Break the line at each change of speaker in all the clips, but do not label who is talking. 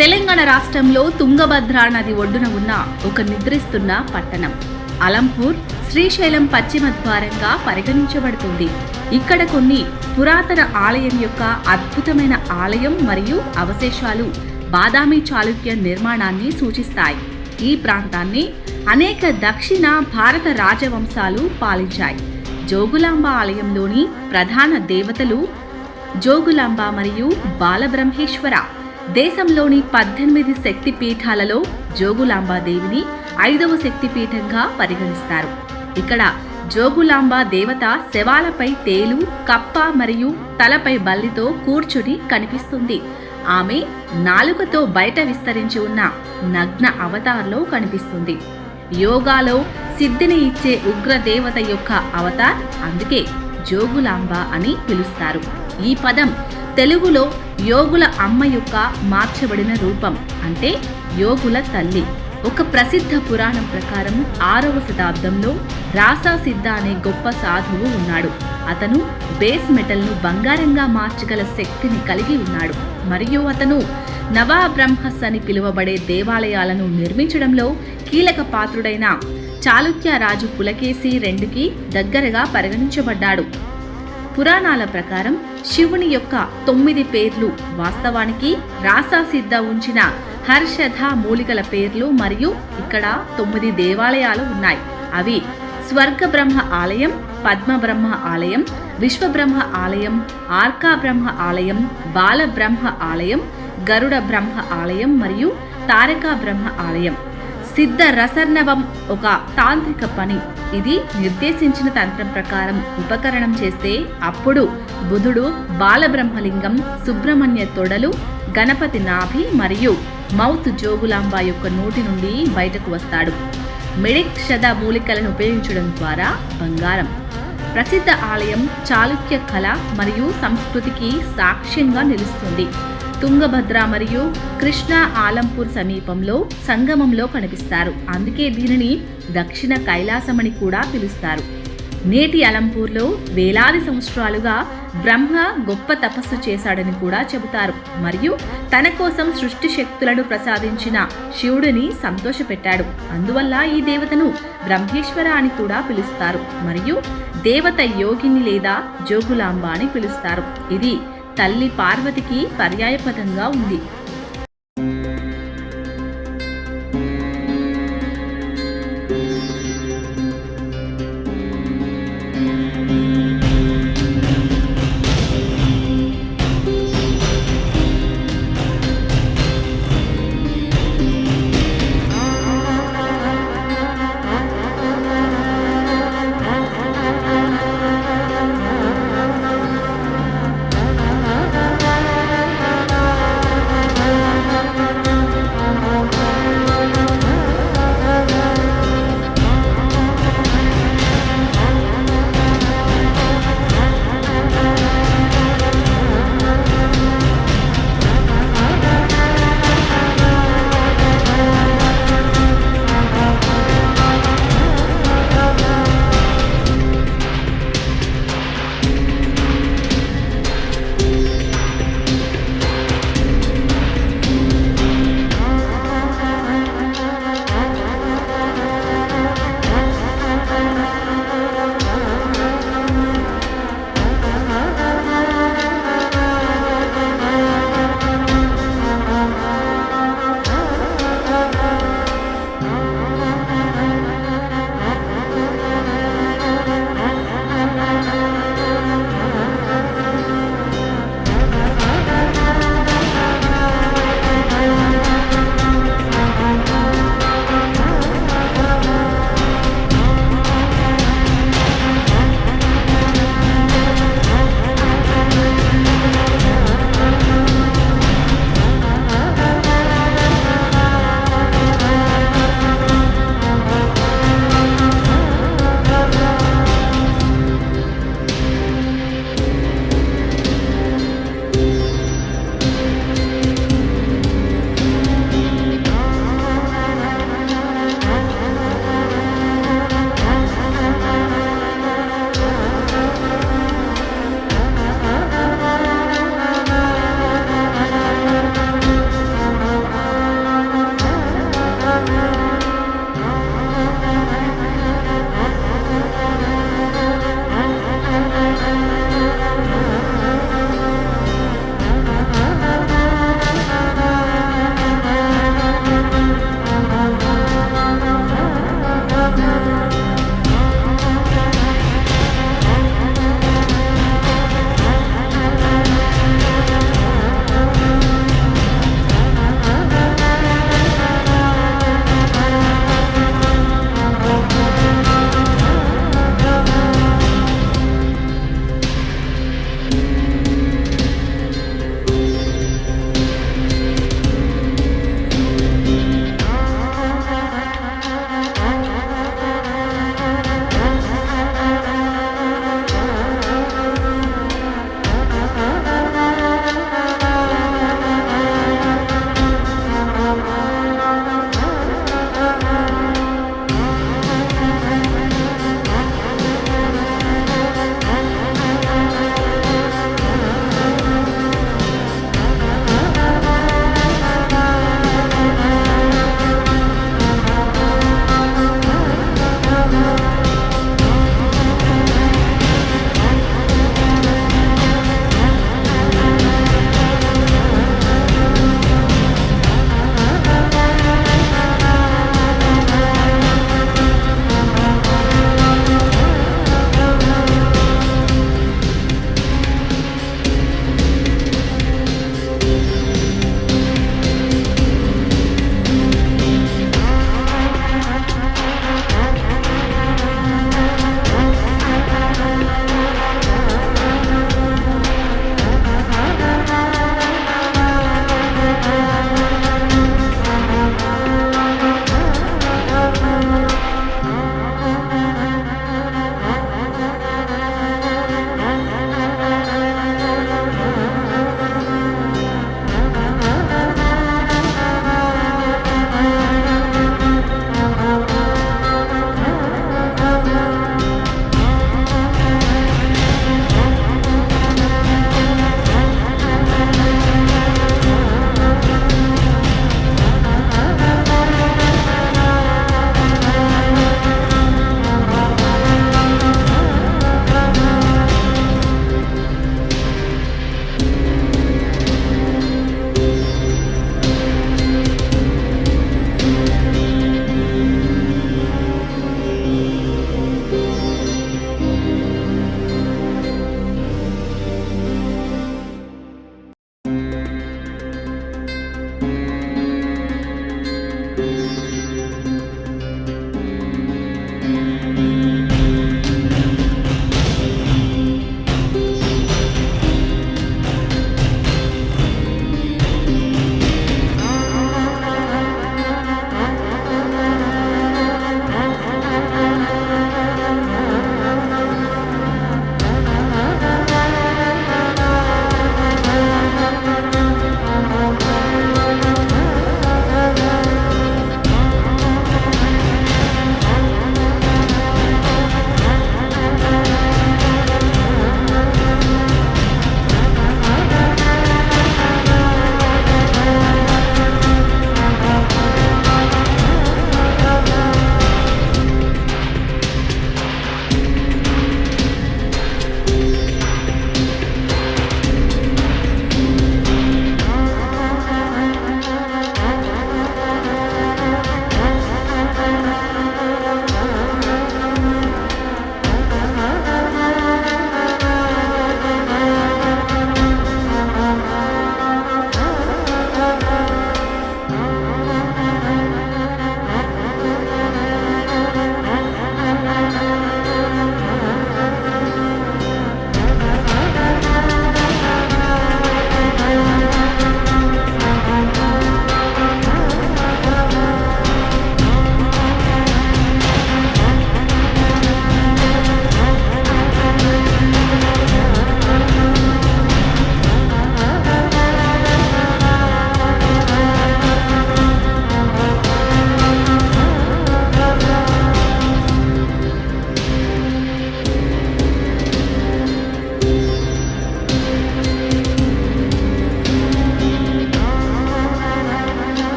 తెలంగాణ రాష్ట్రంలో తుంగభద్ర నది ఒడ్డున ఉన్న ఒక నిద్రిస్తున్న పట్టణం అలంపూర్ శ్రీశైలం పశ్చిమ ద్వారంగా పరిగణించబడుతుంది. ఇక్కడ కొన్ని పురాతన ఆలయం యొక్క అద్భుతమైన ఆలయం మరియు అవశేషాలు బాదామి చాళుక్య నిర్మాణాన్ని సూచిస్తాయి. ఈ ప్రాంతాన్ని అనేక దక్షిణ భారత రాజవంశాలు పాలించాయి. జోగులాంబ ఆలయంలోని ప్రధాన దేవతలు జోగులాంబ మరియు బాలబ్రహ్మేశ్వర. దేశంలోని 18 శక్తి పీఠాలలో జోగులాంబాదేవిని 5వ శక్తిపీఠంగా పరిగణిస్తారు. ఇక్కడ జోగులాంబ దేవత శవాలపై తేలు, కప్ప మరియు తలపై బల్లితో కూర్చుని కనిపిస్తుంది. ఆమె నాలుకతో బయట విస్తరించి ఉన్న నగ్న అవతార్లో కనిపిస్తుంది. యోగాలో సిద్ధిని ఇచ్చే ఉగ్రదేవత యొక్క అవతార్, అందుకే జోగులాంబ అని పిలుస్తారు. ఈ పదం తెలుగులో యోగుల అమ్మ యొక్క మార్చబడిన రూపం, అంటే యోగుల తల్లి. ఒక ప్రసిద్ధ పురాణం ప్రకారం 6వ శతాబ్దంలో రాసాసిద్ధ అనే గొప్ప సాధువు ఉన్నాడు. అతను బేస్ మెటల్ను బంగారంగా మార్చగల శక్తిని కలిగి ఉన్నాడు మరియు అతను నవాబ్రహ్మస్ అని పిలువబడే దేవాలయాలను నిర్మించడంలో కీలక పాత్రుడైన చాళుక్య రాజు పులకేశి రెండుకి దగ్గరగా పరిగణించబడ్డాడు. పురాణాల ప్రకారం శివుని యొక్క 9 పేర్లు వాస్తవానికి రాసాసిద్ధ ఉంచిన హర్షధ మూలికల పేర్లు మరియు ఇక్కడ 9 దేవాలయాలు ఉన్నాయి. అవి స్వర్గబ్రహ్మ ఆలయం, పద్మబ్రహ్మ ఆలయం, విశ్వబ్రహ్మ ఆలయం, ఆర్కాబ్రహ్మ ఆలయం, బాలబ్రహ్మ ఆలయం, గరుడ బ్రహ్మ ఆలయం మరియు తారకా బ్రహ్మ ఆలయం. సిద్ధ రసర్ణవం ఒక తాంత్రిక పని. ఇది నిర్దేశించిన తంత్రం ప్రకారం ఉపకరణం చేస్తే అప్పుడు బుధుడు బాలబ్రహ్మలింగం, సుబ్రహ్మణ్య తొడలు, గణపతి నాభి మరియు మౌత్ జోగులాంబ యొక్క నోటి నుండి బయటకు వస్తాడు. మెడిక్ షద మూలికలను ఉపయోగించడం ద్వారా బంగారం. ప్రసిద్ధ ఆలయం చాళుక్య కళ మరియు సంస్కృతికి సాక్ష్యంగా నిలుస్తుంది. తుంగభద్ర మరియు కృష్ణా ఆలంపూర్ సమీపంలో సంగమంలో కనిపిస్తారు. అందుకే దీనిని దక్షిణ కైలాసమని కూడా పిలుస్తారు. నేటి అలంపూర్లో వేలాది సంవత్సరాలుగా బ్రహ్మ గొప్ప తపస్సు చేశాడని కూడా చెబుతారు మరియు తన కోసం సృష్టి శక్తులను ప్రసాదించిన శివుడిని సంతోషపెట్టాడు. అందువల్ల ఈ దేవతను బ్రహ్మేశ్వర అని కూడా పిలుస్తారు మరియు దేవత యోగిని లేదా జోగులాంబ అని పిలుస్తారు. ఇది తల్లి పార్వతికి పర్యాయపదంగా ఉంది.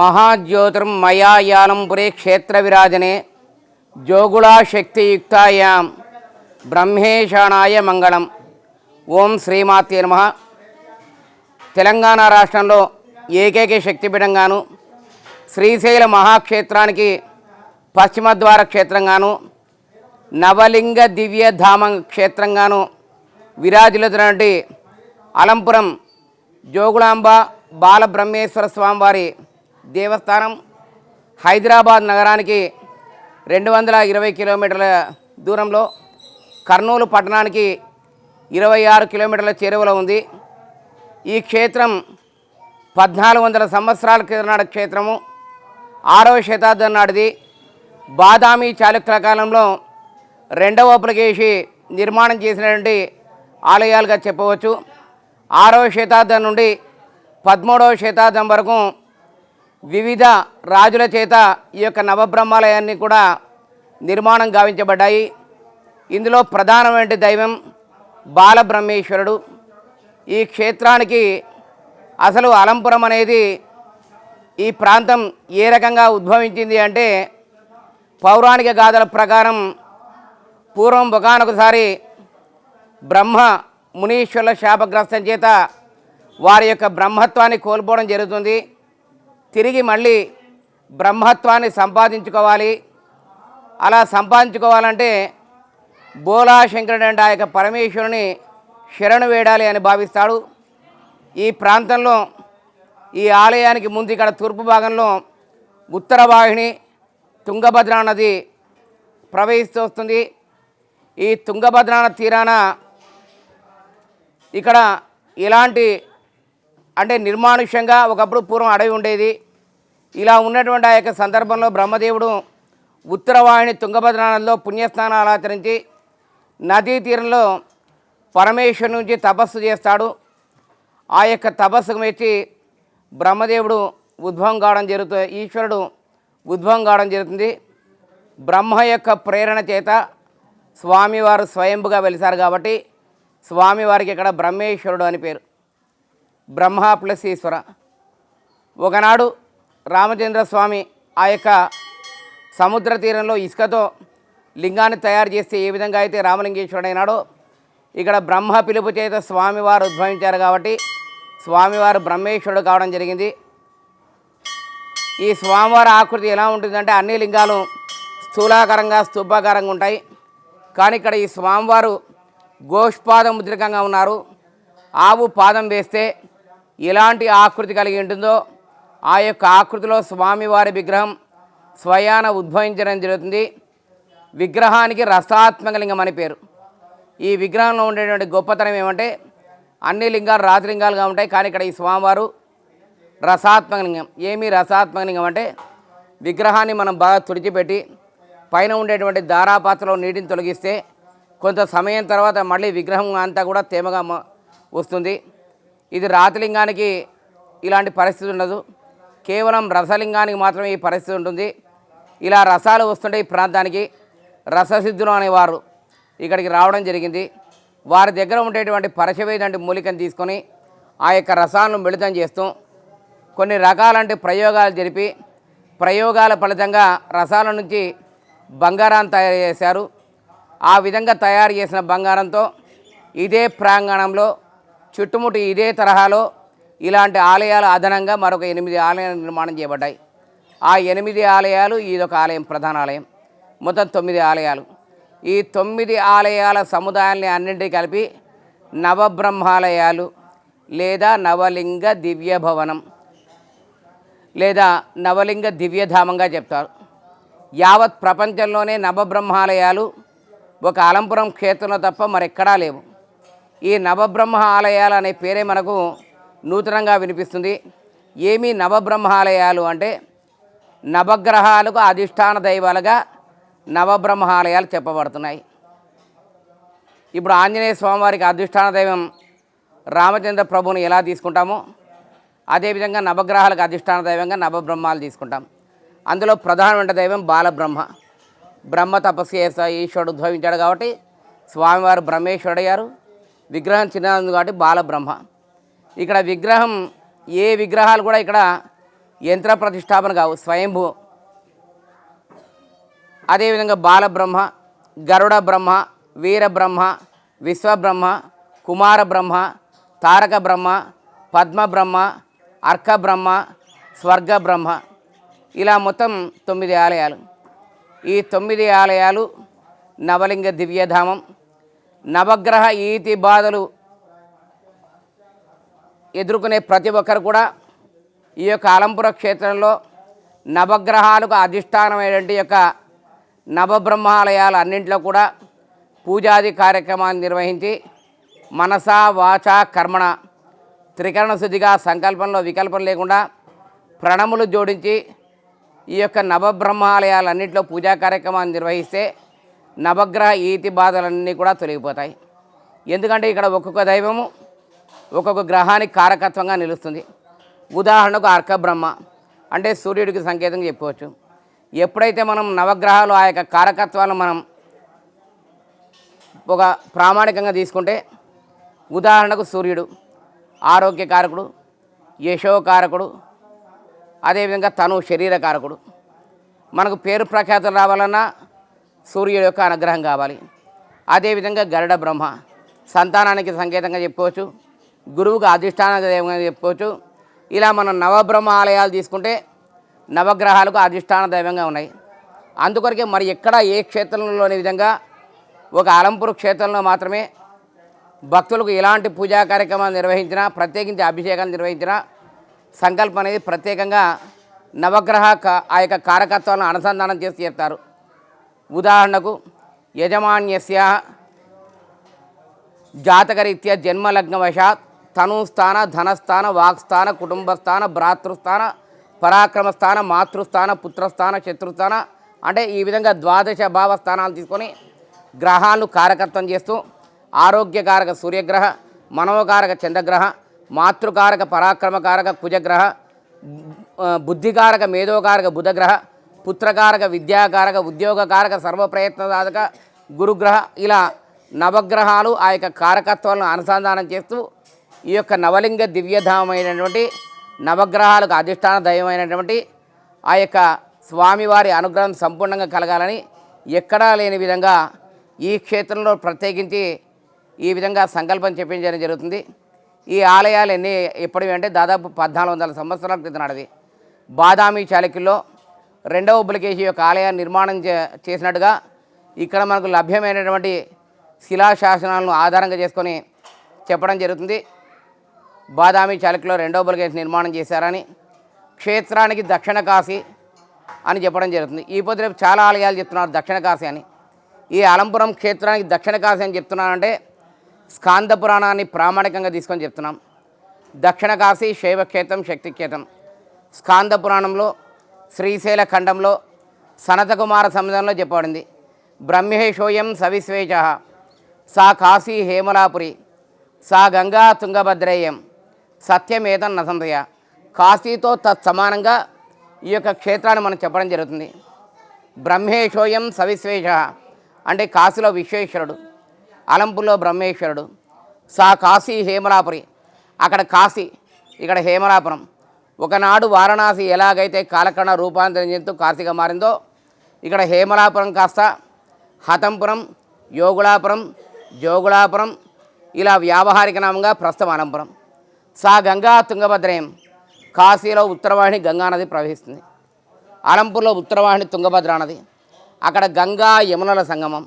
महाज्योतिर्मयायानं पुरे क्षेत्रविराजने जोगुलाशक्तियुक्तायां ब्रह्मेशाणाय मंगళం. ఓం శ్రీమాతే నమః. తెలంగాణ రాష్ట్రంలో ఏకైక శక్తిపీఠంగాను, శ్రీశైల మహాక్షేత్రానికి పశ్చిమద్వార క్షేత్రంగాను, నవలింగ దివ్యధామ క్షేత్రంగాను విరాజిల్లుతున్నటువంటి అలంపురం జోగులాంబ బాలబ్రహ్మేశ్వర స్వామివారి దేవస్థానం హైదరాబాద్ నగరానికి 220 కిలోమీటర్ల దూరంలో, కర్నూలు పట్టణానికి 26 కిలోమీటర్ల చేరువలో ఉంది. ఈ క్షేత్రం 1400 సంవత్సరాల క్రితం నాటి క్షేత్రము. 6వ శతాబ్దం నాటిది. బాదామి చాళుక్యుల కాలంలో 2వ పులకేశి నిర్మాణం చేసినటువంటి ఆలయాలుగా చెప్పవచ్చు. 6వ శతాబ్దం నుండి 13వ శతాబ్దం వరకు వివిధ రాజుల చేత ఈ యొక్క నవబ్రహ్మాలయాన్ని కూడా నిర్మాణం గావించబడ్డాయి. ఇందులో ప్రధానమైన దైవం బాలబ్రహ్మేశ్వరుడు. ఈ క్షేత్రానికి అసలు అలంపురం అనేది ఈ ప్రాంతం ఏ రకంగా ఉద్భవించింది అంటే, పౌరాణిక గాథల ప్రకారం పూర్వం ఒకానొకసారి బ్రహ్మ మునీశ్వరుల శాపగ్రస్తం చేత వారి యొక్క బ్రహ్మత్వాన్ని కోల్పోవడం జరుగుతుంది. తిరిగి మళ్ళీ బ్రహ్మత్వాన్ని సంపాదించుకోవాలి. అలా సంపాదించుకోవాలంటే బోలాశంకరుడు అంటే ఆ యొక్క పరమేశ్వరుని శరణు వేడాలి అని భావిస్తాడు. ఈ ప్రాంతంలో ఈ ఆలయానికి ముందు ఇక్కడ తూర్పు భాగంలో ఉత్తర వాహిని తుంగభద్రా నది ప్రవహిస్తూ వస్తుంది. ఈ తుంగభద్రా నది తీరాన ఇక్కడ ఇలాంటి అంటే నిర్మానుష్యంగా ఒకప్పుడు పూర్వం అడవి ఉండేది. ఇలా ఉన్నటువంటి ఆ యొక్క సందర్భంలో బ్రహ్మదేవుడు ఉత్తరవాహిని తుంగభద్రా నదిలో పుణ్యస్నానాలు ఆచరించి నదీ తీరంలో పరమేశ్వరు నుంచి తపస్సు చేస్తాడు. ఆ యొక్క తపస్సుకు మెచ్చి బ్రహ్మదేవుడు ఉద్భవం కావడం జరుగుతుంది. ఈశ్వరుడు ఉద్భవం కావడం జరుగుతుంది. బ్రహ్మ యొక్క ప్రేరణ చేత స్వామివారు స్వయంభుగా వెలిసారు కాబట్టి స్వామివారికి ఇక్కడ బ్రహ్మేశ్వరుడు అని పేరు. బ్రహ్మ ప్లస్ ఈశ్వర. ఒకనాడు రామచంద్ర స్వామి ఆ యొక్క సముద్ర తీరంలో ఇసుకతో లింగాన్ని తయారు చేస్తే ఏ విధంగా అయితే రామలింగేశ్వరుడు అయినాడో, ఇక్కడ బ్రహ్మ పిలుపు చేత స్వామివారు ఉద్భవించారు కాబట్టి స్వామివారు బ్రహ్మేశ్వరుడు కావడం జరిగింది. ఈ స్వామివారి ఆకృతి ఎలా ఉంటుందంటే అన్ని లింగాలు స్థూలాకారంగా స్తూపాకారంగా ఉంటాయి. కానీ ఇక్కడ ఈ స్వామివారు గోష్పాద ముద్రికంగా ఉన్నారు. ఆవు పాదం వేస్తే ఎలాంటి ఆకృతి కలిగి ఉంటుందో ఆ యొక్క ఆకృతిలో స్వామివారి విగ్రహం స్వయాన ఉద్భవించడం జరుగుతుంది. విగ్రహానికి రసాత్మక లింగం అని పేరు. ఈ విగ్రహంలో ఉండేటువంటి గొప్పతనం ఏమంటే అన్ని లింగాలు రాతిలింగాలుగా ఉంటాయి. కానీ ఇక్కడ ఈ స్వామివారు రసాత్మక లింగం. ఏమి రసాత్మక లింగం అంటే, విగ్రహాన్ని మనం బాగా తుడిచిపెట్టి పైన ఉండేటువంటి దారాపాత్రలో నీటిని తొలగిస్తే కొంత సమయం తర్వాత మళ్ళీ విగ్రహం అంతా కూడా తేమగా వస్తుంది. ఇది రాతిలింగానికి ఇలాంటి పరిస్థితి ఉండదు. కేవలం రసలింగానికి మాత్రమే ఈ పరిస్థితి ఉంటుంది. ఇలా రసాలు వస్తుంటే ఈ ప్రాంతానికి రససిద్ధులు అనేవారు ఇక్కడికి రావడం జరిగింది. వారి దగ్గర ఉండేటువంటి పరశవేదంటి మూలికను తీసుకొని ఆ యొక్క రసాలను మిళితం చేస్తూ కొన్ని రకాలంటి ప్రయోగాలు జరిపి ప్రయోగాల ఫలితంగా రసాల నుంచి బంగారాన్ని తయారు చేశారు. ఆ విధంగా తయారు చేసిన బంగారంతో ఇదే ప్రాంగణంలో చుట్టుముట్టు ఇదే తరహాలో ఇలాంటి ఆలయాలు అదనంగా మరొక 8 ఆలయాలు నిర్మాణం చేయబడ్డాయి. ఆ 8 ఆలయాలు ఇదొక ఆలయం, ప్రధాన ఆలయం. మొత్తం 9 ఆలయాలు. ఈ 9 ఆలయాల సముదాయాల్ని అన్నింటినీ కలిపి నవబ్రహ్మాలయాలు లేదా నవలింగ దివ్య భవనం లేదా నవలింగ దివ్యధామంగా చెప్తారు. యావత్ ప్రపంచంలోనే నవబ్రహ్మాలయాలు ఒక అలంపురం క్షేత్రంలో తప్ప మరెక్కడా లేవు. ఈ నవబ్రహ్మ ఆలయాలు అనే పేరే మనకు నూతనంగా వినిపిస్తుంది. ఏమి నవబ్రహ్మాలయాలు అంటే, నవగ్రహాలకు అధిష్టాన దైవాలుగా నవబ్రహ్మాలయాలు చెప్పబడుతున్నాయి. ఇప్పుడు ఆంజనేయ స్వామివారికి అధిష్టాన దైవం రామచంద్ర ప్రభువుని ఎలా తీసుకుంటామో అదేవిధంగా నవగ్రహాలకు అధిష్టాన దైవంగా నవబ్రహ్మాలు తీసుకుంటాం. అందులో ప్రధానమైన దైవం బాలబ్రహ్మ. బ్రహ్మ తపస్సు చేస్తా ఈశ్వరుడు ఉద్భవించాడు కాబట్టి స్వామివారు బ్రహ్మేశ్వరుడు అయ్యారు. విగ్రహం చిన్నది కాబట్టి బాలబ్రహ్మ. ఇక్కడ విగ్రహం ఏ విగ్రహాలు కూడా ఇక్కడ యంత్ర ప్రతిష్టాపన కావు, స్వయంభూ. అదేవిధంగా బాలబ్రహ్మ, గరుడ బ్రహ్మ, వీరబ్రహ్మ, విశ్వబ్రహ్మ, కుమార బ్రహ్మ, తారక బ్రహ్మ, పద్మ బ్రహ్మ, అర్క బ్రహ్మ, స్వర్గ బ్రహ్మ, ఇలా మొత్తం 9 ఆలయాలు. ఈ 9 ఆలయాలు నవలింగ దివ్యధామం. నవగ్రహ ఈతి బాధలు ఎదుర్కొనే ప్రతి ఒక్కరు కూడా ఈ యొక్క అలంపుర క్షేత్రంలో నవగ్రహాలకు అధిష్టానమైనటువంటి యొక్క నవబ్రహ్మాలయాలు అన్నింటిలో కూడా పూజాది కార్యక్రమాన్ని నిర్వహించి మనసా వాచ కర్మణ త్రికరణ శుద్ధిగా సంకల్పంలో వికల్పం లేకుండా ప్రణములు జోడించి ఈ యొక్క నవబ్రహ్మాలయాలన్నింటిలో పూజా కార్యక్రమాన్ని నిర్వహిస్తే నవగ్రహ ఈతి బాధలన్నీ కూడా తొలగిపోతాయి. ఎందుకంటే ఇక్కడ ఒక్కొక్క దైవము ఒక్కొక్క గ్రహానికి కారకత్వంగా నిలుస్తుంది. ఉదాహరణకు అర్క బ్రహ్మ అంటే సూర్యుడికి సంకేతంగా చెప్పవచ్చు. ఎప్పుడైతే మనం నవగ్రహాలు ఆ యొక్క కారకత్వాలను మనం ఒక ప్రామాణికంగా తీసుకుంటే, ఉదాహరణకు సూర్యుడు ఆరోగ్యకారకుడు, యశోకారకుడు, అదేవిధంగా తను శరీరకారకుడు. మనకు పేరు ప్రఖ్యాతులు రావాలన్నా సూర్యుడు యొక్క అనుగ్రహం కావాలి. అదేవిధంగా గరుడ బ్రహ్మ సంతానానికి సంకేతంగా చెప్పుకోవచ్చు, గురువుకు అధిష్టాన దైవంగా చెప్పుకోవచ్చు. ఇలా మనం నవబ్రహ్మ ఆలయాలు తీసుకుంటే నవగ్రహాలకు అధిష్టాన దైవంగా ఉన్నాయి. అందుకొరకే మరి ఎక్కడ ఏ క్షేత్రంలోని విధంగా ఒక అలంపూర్ క్షేత్రంలో మాత్రమే భక్తులకు ఎలాంటి పూజా కార్యక్రమాలు నిర్వహించినా, ప్రత్యేకించి అభిషేకాలు నిర్వహించినా సంకల్పం అనేది ప్రత్యేకంగా నవగ్రహ ఆ యొక్క కారకత్వాలను అనుసంధానం చేసి చెప్తారు. ఉదాహరణకు యజమాన్యస్య జాతకరీత్యా జన్మలగ్నవశాత్ తనుస్థాన, ధనస్థాన, వాక్స్థాన, కుటుంబస్థాన, భ్రాతృస్థాన, పరాక్రమస్థాన, మాతృస్థాన, పుత్రస్థాన, శత్రుస్థాన అంటే ఈ విధంగా 12 భావస్థానాలు తీసుకొని గ్రహాలను కారకత్వం చేస్తూ ఆరోగ్యకారక సూర్యగ్రహ, మనోకారక చంద్రగ్రహ, మాతృకారక పరాక్రమకారక కుజగ్రహ, బుద్ధికారక మేధోకారక బుధగ్రహ, పుత్రకారక విద్యాకారక ఉద్యోగకారక సర్వప్రయత్నదాయక గురుగ్రహ, ఇలా నవగ్రహాలు ఆ యొక్క కారకత్వాలను అనుసంధానం చేస్తూ ఈ యొక్క నవలింగ దివ్యధామైనటువంటి నవగ్రహాలకు అధిష్టాన దైవమైనటువంటి ఆ యొక్క స్వామివారి అనుగ్రహం సంపూర్ణంగా కలగాలని ఎక్కడా లేని విధంగా ఈ క్షేత్రంలో ప్రత్యేకించి ఈ విధంగా సంకల్పం చెప్పించడం జరుగుతుంది. ఈ ఆలయాలు ఎప్పటివి అంటే దాదాపు 1400 సంవత్సరాల క్రితం నాటిది. బాదామి చాళుక్యుల్లో 2వ పులకేశి యొక్క ఆలయాన్ని నిర్మాణం చేసినట్టుగా ఇక్కడ మనకు లభ్యమైనటువంటి శిలాశాసనాలను ఆధారంగా చేసుకొని చెప్పడం జరుగుతుంది. బాదామి చాళుక్యులో 2వ పులకేశి నిర్మాణం చేశారని, క్షేత్రానికి దక్షిణ కాశీ అని చెప్పడం జరుగుతుంది. ఈ పొద్దు రేపు చాలా ఆలయాలు చెప్తున్నారు దక్షిణ కాశీ అని. ఈ అలంపురం క్షేత్రానికి దక్షిణ కాశీ అని చెప్తున్నానంటే స్కాంద పురాణాన్ని ప్రామాణికంగా తీసుకొని చెప్తున్నాం. దక్షిణ కాశీ శైవక్షేత్రం, శక్తిక్షేత్రం. స్కాంద పురాణంలో శ్రీశైల ఖండంలో సనతకుమార సంహితంలో చెప్పబడింది. బ్రహ్మేశోయం సవిశ్వేశ సా కాశీ హేమలాపురి సా గంగా తుంగభద్రేయం సత్యమేతం నసంతయ. కాశీతో తత్సమానంగా ఈ యొక్క క్షేత్రాన్ని మనం చెప్పడం జరుగుతుంది. బ్రహ్మేశోయం సవిశ్వేశ అంటే కాశీలో విశ్వేశ్వరుడు, అలంపూర్లో బ్రహ్మేశ్వరుడు. సా కాశీ హేమలాపురి అక్కడ కాశీ, ఇక్కడ హేమలాపురం. ఒకనాడు వారణాసి ఎలాగైతే కాలక్రమ రూపాంతరం చెందుతూ కాశీగా మారిందో, ఇక్కడ హేమలాపురం కాస్త హతంపురం, యోగులాపురం, జోగులాపురం ఇలా వ్యావహారిక నామంగా ప్రస్తుతం అనంపురం. సా గంగా తుంగభద్రయం కాశీలో ఉత్తరవాహిని గంగానది ప్రవహిస్తుంది. అలంపూర్లో ఉత్తరవాహిని తుంగభద్ర నది. అక్కడ గంగా యమునల సంగమం,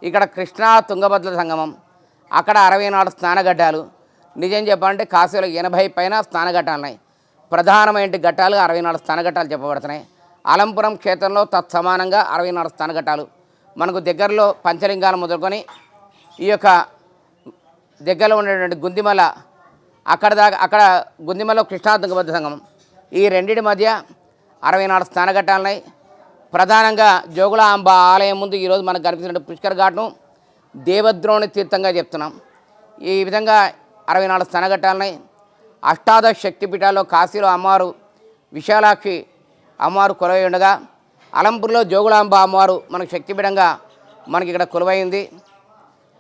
ఇక్కడ కృష్ణా తుంగభద్ర సంగమం. అక్కడ 64 స్నానఘట్టాలు. నిజం చెప్పాలంటే కాశీలో 80 పైన స్నానఘట్టాలు ఉన్నాయి. ప్రధానమైన ఘట్టాలు 64 స్నానఘట్టాలు చెప్పబడుతున్నాయి. అలంపురం క్షేత్రంలో తత్సమానంగా 64 స్నానఘట్టాలు. మనకు దగ్గరలో పంచలింగాలు మొదలుకొని ఈ యొక్క దగ్గరలో ఉండేటువంటి గుందిమల అక్కడ గుందిమలో కృష్ణా తుంగభద్ర సంగమం. ఈ రెండింటి మధ్య 64 స్నానఘట్టాలు ఉన్నాయి. ప్రధానంగా జోగులాంబ ఆలయం ముందు ఈరోజు మనకు కనిపిస్తున్న పుష్కర్ ఘాట్ను దేవద్రోణి తీర్థంగా చెప్తున్నాం. ఈ విధంగా 64 స్నానఘట్టాలు ఉన్నాయి. అష్టాదశ శక్తిపీఠాల్లో కాశీలో అమ్మవారు విశాలాక్షి అమ్మవారు కొలువై ఉండగా, అలంపూర్లో జోగులాంబ అమ్మవారు మనకు శక్తిపీఠంగా మనకి ఇక్కడ కొలువైంది.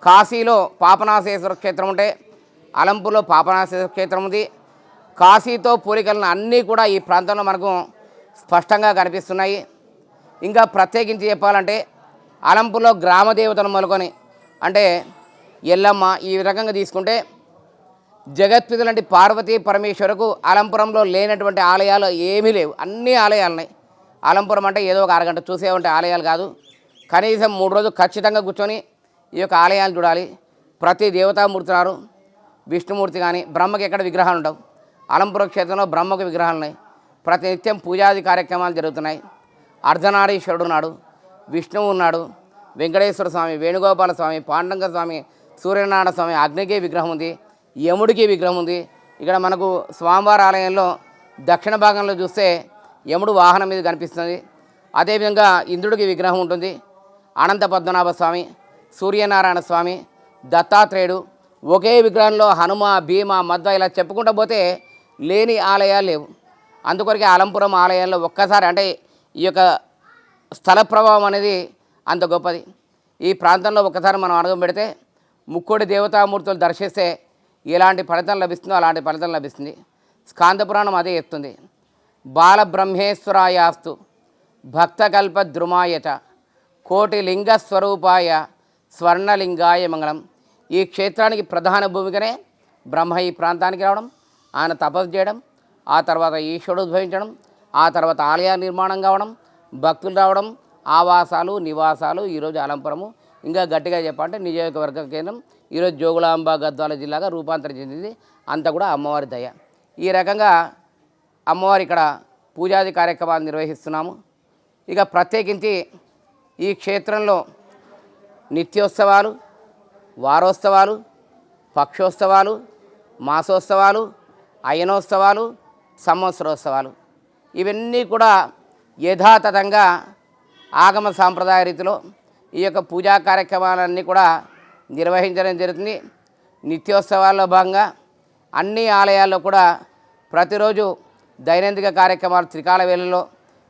కాశీలో పాపనాశేశ్వర క్షేత్రం ఉంటే అలంపూర్లో పాపనాశేశ్వర క్షేత్రం ఉంది. కాశీతో పోలికలను అన్నీ కూడా ఈ ప్రాంతంలో మనకు స్పష్టంగా కనిపిస్తున్నాయి. ఇంకా ప్రత్యేకించి చెప్పాలంటే అలంపూర్లో గ్రామ దేవతను మొదలుకొని అంటే ఎల్లమ్మ ఈ రకంగా తీసుకుంటే జగత్పిత లాంటి పార్వతీ పరమేశ్వరకు అలంపురంలో లేనటువంటి ఆలయాలు ఏమీ లేవు. అన్ని ఆలయాలు ఉన్నాయి. అలంపురం అంటే ఏదో ఒక అరగంట చూసేవంటే ఆలయాలు కాదు. కనీసం 3 రోజులు ఖచ్చితంగా కూర్చొని ఈ యొక్క ఆలయాలు చూడాలి. ప్రతి దేవతామూర్తి ఉన్నారు. విష్ణుమూర్తి కానీ బ్రహ్మకి ఎక్కడ విగ్రహాలు ఉండవు. అలంపుర క్షేత్రంలో బ్రహ్మకు విగ్రహాలు ఉన్నాయి. ప్రతి నిత్యం పూజాది కార్యక్రమాలు జరుగుతున్నాయి. అర్ధనారీశ్వరుడు ఉన్నాడు, విష్ణువు ఉన్నాడు, వెంకటేశ్వర స్వామి, వేణుగోపాల స్వామి, పాండురంగ స్వామి, సూర్యనారాయణ స్వామి, అగ్నికి విగ్రహం ఉంది, యముడికి విగ్రహం ఉంది. ఇక్కడ మనకు స్వామివారి ఆలయంలో దక్షిణ భాగంలో చూస్తే యముడు వాహనం మీద కనిపిస్తుంది. అదేవిధంగా ఇంద్రుడికి విగ్రహం ఉంటుంది. అనంత పద్మనాభ స్వామి, సూర్యనారాయణ స్వామి, దత్తాత్రేయుడు ఒకే విగ్రహంలో హనుమ, భీమ, మధ్వ ఇలా చెప్పుకుంటూ పోతే లేని ఆలయాలు లేవు. అందుకొరకే అలంపురం ఆలయంలో ఒక్కసారి అంటే ఈ యొక్క స్థల ప్రభావం అనేది అంత గొప్పది. ఈ ప్రాంతంలో ఒక్కసారి మనం అడుగు పెడితే ముక్కోటి దేవతామూర్తులు దర్శిస్తే ఎలాంటి ఫలితం లభిస్తుందో అలాంటి ఫలితం లభిస్తుంది. స్కాంద పురాణం అదే చెప్తుంది. బాలబ్రహ్మేశ్వరాయాస్తు భక్తకల్ప ద్రుమాయచ కోటి లింగ స్వరూపాయ స్వర్ణలింగాయ మంగళం. ఈ క్షేత్రానికి ప్రధాన భూమికనే బ్రహ్మ ఈ ప్రాంతానికి రావడం, ఆయన తపస్సు చేయడం, ఆ తర్వాత ఈశ్వరుడు ఉద్భవించడం, ఆ తర్వాత ఆలయ నిర్మాణం కావడం, భక్తులు రావడం, ఆవాసాలు నివాసాలు. ఈరోజు అలంపురము ఇంకా గట్టిగా చెప్పాలంటే నియోజకవర్గ కేంద్రం ఈరోజు జోగులాంబ గద్వాల జిల్లాగా రూపాంతరం చెందింది. అంతా కూడా అమ్మవారి దయ. ఈ రకంగా అమ్మవారి ఇక్కడ పూజాది కార్యక్రమాలు నిర్వహిస్తున్నాము. ఇక ప్రత్యేకించి ఈ క్షేత్రంలో నిత్యోత్సవాలు, వారోత్సవాలు, పక్షోత్సవాలు, మాసోత్సవాలు, అయనోత్సవాలు, సంవత్సరోత్సవాలు ఇవన్నీ కూడా యథాతథంగా ఆగమ సాంప్రదాయ రీతిలో ఈ యొక్క పూజా కార్యక్రమాలన్నీ కూడా నిర్వహించడం జరుగుతుంది. నిత్యోత్సవాల్లో భాగంగా అన్ని ఆలయాల్లో కూడా ప్రతిరోజు దైనందిక కార్యక్రమాలు త్రికాల వేళల్లో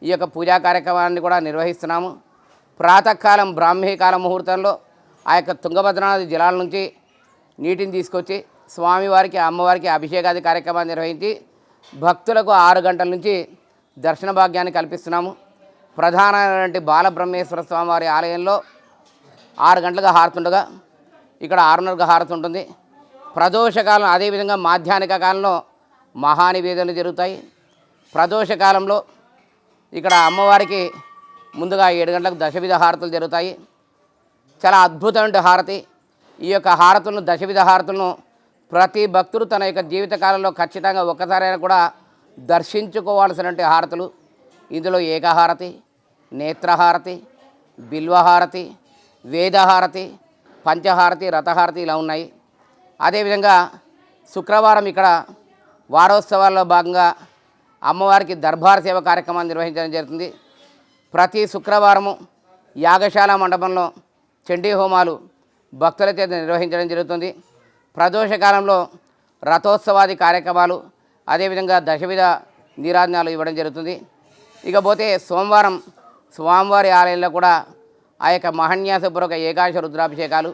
ఈ యొక్క పూజా కార్యక్రమాన్ని కూడా నిర్వహిస్తున్నాము. ప్రాతకాలం బ్రాహ్మీకాల ముహూర్తంలో ఆ యొక్క తుంగభద్ర నది జలాల నుంచి నీటిని తీసుకొచ్చి స్వామివారికి అమ్మవారికి అభిషేకాది కార్యక్రమాన్ని నిర్వహించి భక్తులకు 6 గంటల నుంచి దర్శన భాగ్యాన్ని కల్పిస్తున్నాము. ప్రధానమైనటువంటి బాలబ్రహ్మేశ్వర స్వామివారి ఆలయంలో 6 గంటలుగా హారతుండగా ఇక్కడ 6:30గా హారతి ఉంటుంది. ప్రదోషకాలం అదేవిధంగా మాధ్యాహ్నిక కాలంలో మహానివేదనలు జరుగుతాయి. ప్రదోషకాలంలో ఇక్కడ అమ్మవారికి ముందుగా 7 గంటలకు దశవిధ హారతులు జరుగుతాయి. చాలా అద్భుతమైన హారతి. ఈ యొక్క హారతులను దశవిధ హారతులను ప్రతి భక్తుడు తన యొక్క జీవితకాలంలో ఖచ్చితంగా ఒక్కసారైనా కూడా దర్శించుకోవాల్సినటువంటి హారతులు. ఇందులో ఏకహారతి, నేత్రహారతి, బిల్వహారతి, వేదహారతి, పంచహారతి, రథహారతి ఇలా ఉన్నాయి. అదేవిధంగా శుక్రవారం ఇక్కడ వారోత్సవాల్లో భాగంగా అమ్మవారికి దర్బార్ సేవ కార్యక్రమాన్ని నిర్వహించడం జరుగుతుంది. ప్రతి శుక్రవారము యాగశాల మండపంలో చండీ హోమాలు భక్తుల చేత నిర్వహించడం జరుగుతుంది. ప్రదోషకాలంలో రథోత్సవాది కార్యక్రమాలు అదేవిధంగా దశవిధ నీరాజనాలు ఇవ్వడం జరుగుతుంది. ఇకపోతే సోమవారం స్వామివారి ఆలయంలో కూడా ఆ యొక్క మహన్యాసపూర్వక ఏకాదశ రుద్రాభిషేకాలు